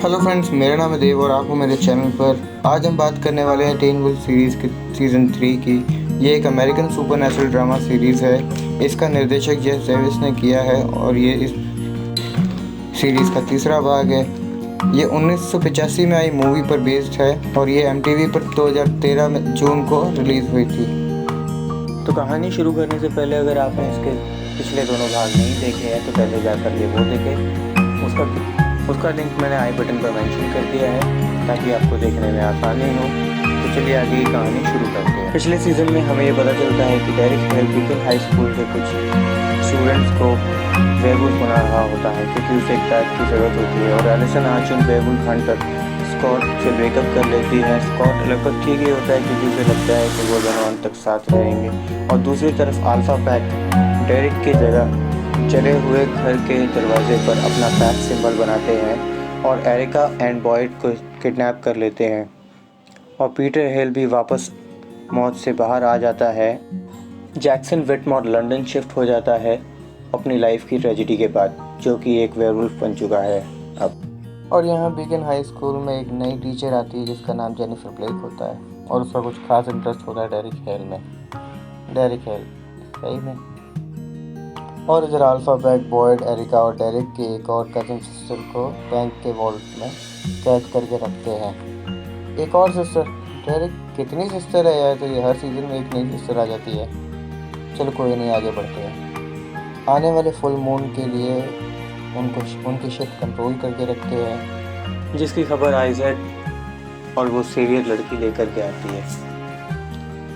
Hello friends, मेरा नाम है देव और आप हो मेरे चैनल पर। आज हम बात करने वाले हैं टीन वुल्फ सीरीज़ की सीज़न 3 की। ये एक अमेरिकन सुपरनैचुरल ड्रामा सीरीज़ है। इसका निर्देशक जेफ डेविस ने किया है और ये इस सीरीज़ का तीसरा भाग है। ये 1985 में आई मूवी पर बेस्ड है और ये MTV पर 2013 में जून को रिलीज़ हुई थी। तो कहानी शुरू करने से पहले अगर आपने इसके पिछले दोनों भाग नहीं देखे हैं तो पहले जाकर ये वो देखें। उसका लिंक मैंने आई बटन पर मेंशन कर दिया है ताकि आपको देखने में आसानी हो। तो चलिए आगे की कहानी शुरू करते हैं। पिछले सीज़न में हमें ये पता चलता है कि Derek Hale Beacon high school के कुछ स्टूडेंट्स को वेयरवुल्फ बना रहा होता है क्योंकि उसे एक बैग की ज़रूरत होती है और एलिसन आज उन वेयरवुल्फ हंटर स्कॉट से ब्रेकअप कर लेती है। स्कॉट लगभग ठीक ही होता है क्योंकि उसे लगता है कि वो दोनों अंत तक साथ रहेंगे। और दूसरी तरफ अल्फा पैक डेरिक की जगह जले हुए घर के दरवाजे पर अपना पैक सिंबल बनाते हैं और एरिका एंड बॉयड को किडनैप कर लेते हैं। और पीटर हेल भी वापस मौत से बाहर आ जाता है। जैक्सन विटमॉर लंदन शिफ्ट हो जाता है अपनी लाइफ की ट्रेजेडी के बाद, जो कि एक वेयरवुल्फ बन चुका है अब। और यहाँ बीकन हाई स्कूल में एक नई टीचर आती है जिसका नाम जेनिफर ब्लेक होता है और उसका कुछ खास इंटरेस्ट होता है डेरिक हेल में। डेरिक हेल सही में। और इधर अल्फा पैक बॉयड, एरिका और डेरिक की एक और कजिन सिस्टर को बैंक के वॉल्ट में कैद करके रखते हैं। एक और सिस्टर, डेरिक कितनी सिस्टर है यार, तो ये हर सीज़न में एक नई सिस्टर आ जाती है। चलो कोई नहीं, आगे बढ़ते हैं। आने वाले फुल मून के लिए उनकी शिप कंट्रोल करके रखते हैं, जिसकी खबर आइजैक और वो सीरियर लड़की लेकर के आती है।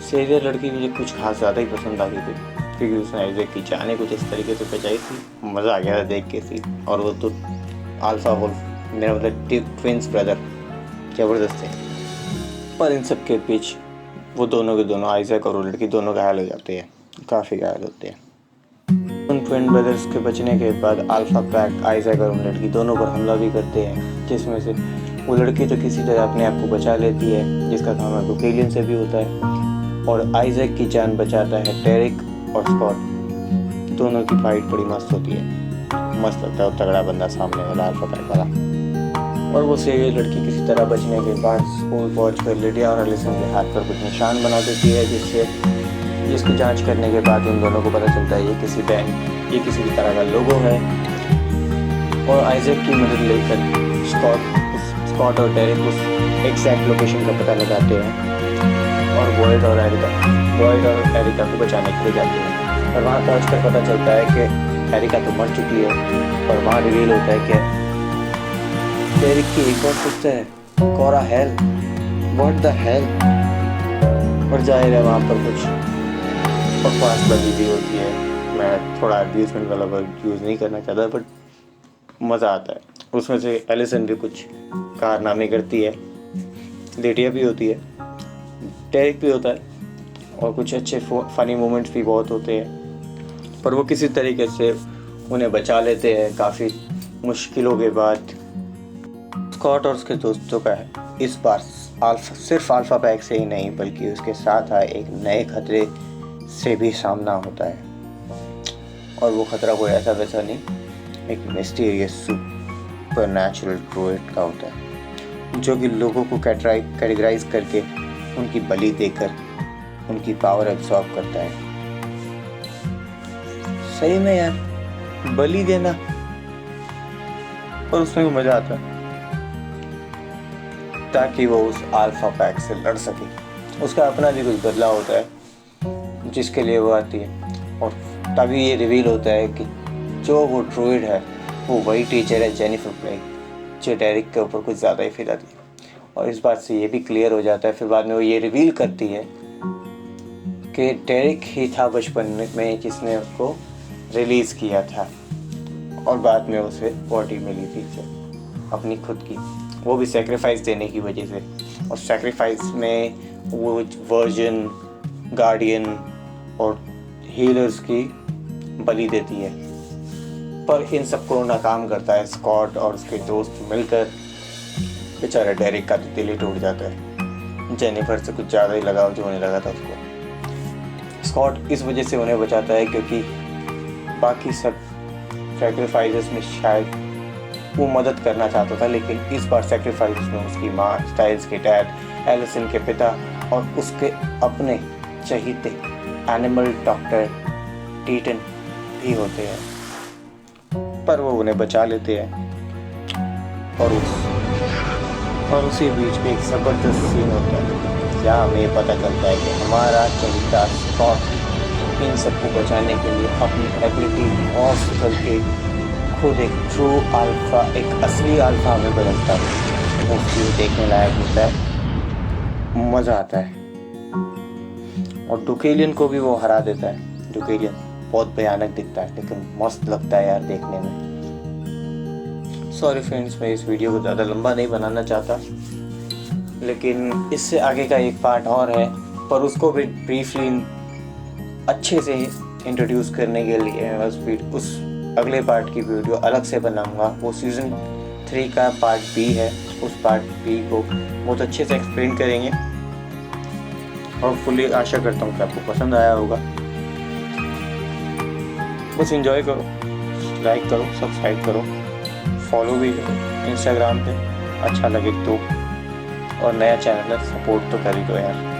सीरियर लड़की मुझे कुछ खास ज़्यादा ही पसंद आ गई थी क्योंकि उसने आइजैक की जाने कुछ इस तरीके से बचाई थी, मज़ा आ गया था देख के सी। और वो तो अल्फा वुल्फ, मेरा मतलब ट्विंस ब्रदर, ज़बरदस्त थे। पर इन सब के बीच वो दोनों के दोनों, आइजैक और वो लड़की दोनों घायल हो जाते हैं, काफ़ी घायल होते हैं। उन ट्विन ब्रदर्स के बचने के बाद अल्फा पैक आइजैक और उन लड़की दोनों पर हमला भी करते हैं, जिसमें से वो लड़की तो किसी तरह अपने आप को बचा लेती है जिसका काम है बुकेलियन से भी होता है। और आइजैक की जान बचाता है डेरिक और स्कॉट। दोनों की फाइट बड़ी मस्त होती है, मस्त लगता है। तगड़ा बंदा सामने वाला अल्फा पैक वाला। और वो सीरियल लड़की किसी तरह बचने के बाद स्कूल पहुंचकर लिडिया और एलिसन के हाथ पर कुछ निशान बना देती है, जिसकी जांच करने के बाद उन दोनों को पता चलता है ये किसी भी तरह का लोगो है। और आइजैक की मदद लेकर स्कॉट और डेरिक उस एग्जैक्ट लोकेशन का पता लगाते हैं और बॉयड और एरिका को बचाने के लिए जाते हैं। और वहाँ पहुँचकर पता चलता है कि एरिका तो मर चुकी है। और वहाँ रिवील होता है कि डेरिक की एक और सिस्टर है, कोरा हेल। What the hell. और जाहिर है वहाँ पर कुछ बकवासबाजी भी होती है। मैं थोड़ा अब्यूजमेंट वाला वर्ड यूज़ नहीं करना चाहता, बट मज़ा आता है। उसमें से एलिसन भी कुछ कारनामे करती है, लिडिया भी होती है, डेरिक भी होता है और कुछ अच्छे फ़नी मोमेंट्स भी बहुत होते हैं। पर वो किसी तरीके से उन्हें बचा लेते हैं काफ़ी मुश्किलों के बाद। स्कॉट और उसके दोस्तों का है इस बार सिर्फ अल्फा पैक से ही नहीं बल्कि उसके साथ आए एक नए खतरे से भी सामना होता है। और वो खतरा कोई ऐसा वैसा नहीं, एक मिस्टीरियस सुपरनैचुरल ड्रोइड का होता है जो कि लोगों को कैटेगराइज करके उनकी बलि देकर उनकी पावर एब्सॉर्ब करता है। सही में यार, बलि देना, और उसमें भी मजा आता है ताकि वो उस अल्फा पैक से लड़ सके। उसका अपना भी कुछ बदलाव होता है जिसके लिए वो आती है। और तभी ये रिवील होता है कि जो वो ड्रोइड है वो वही टीचर है जेनिफर ब्लेक, जो डेरिक के ऊपर कुछ ज़्यादा ही फिदा थी। और इस बात से ये भी क्लियर हो जाता है फिर बाद में वो ये रिवील करती है कि डेरिक ही था बचपन में जिसने उसको रिलीज़ किया था और बाद में उसे बॉडी मिली थी अपनी खुद की, वो भी सेक्रीफाइस देने की वजह से। और सेक्रीफाइस में वो वर्जिन, गार्डियन और हीलर्स की बलि देती है। पर इन सबको नाकाम करता है स्कॉट और उसके दोस्त मिलकर। बेचारा डेरिक का तो दिल ही टूट जाता है, जेनिफर से कुछ ज़्यादा ही लगाव जो होने लगा था उसको। स्कॉट इस वजह से उन्हें बचाता है क्योंकि बाकी सब सैक्रिफाइसेस में शायद वो मदद करना चाहता था, लेकिन इस बार सेक्रीफाइस में उसकी माँ, स्टाइल्स के डैड, एलिसन के पिता और उसके अपने चहीते एनिमल डॉक्टर टीटन भी होते हैं, पर वो उन्हें बचा लेते हैं। और उसी बीच में एक ज़बरदस्त सीन होता है जहाँ हमें पता चलता है कि हमारा चहीता स्कॉट इन सबको बचाने के लिए अपनी एबिलिटी ऑफ करके खुद एक ट्रू अल्फा, एक असली अल्फा में बदलता है। वो चीज़ देखने लायक होता है, मज़ा आता है। और डुकेलियन को भी वो हरा देता है। डुकेलियन बहुत भयानक दिखता है लेकिन मस्त लगता है यार देखने में। सॉरी फ्रेंड्स, मैं इस वीडियो को ज़्यादा लंबा नहीं बनाना चाहता, लेकिन इससे आगे का एक पार्ट और है, पर उसको भी ब्रीफली अच्छे से इंट्रोड्यूस करने के लिए मैं उस अगले पार्ट की वीडियो अलग से बनाऊंगा। वो सीज़न 3 का पार्ट बी है। उस पार्ट बी को बहुत अच्छे से एक्सप्लेन करेंगे और फुली आशा करता हूँ कि आपको पसंद आया होगा। बस एंजॉय करो, लाइक करो, सब्सक्राइब करो, फॉलो भी करो इंस्टाग्राम पे अच्छा लगे तो, और नया चैनल है सपोर्ट तो कर ही दो यार।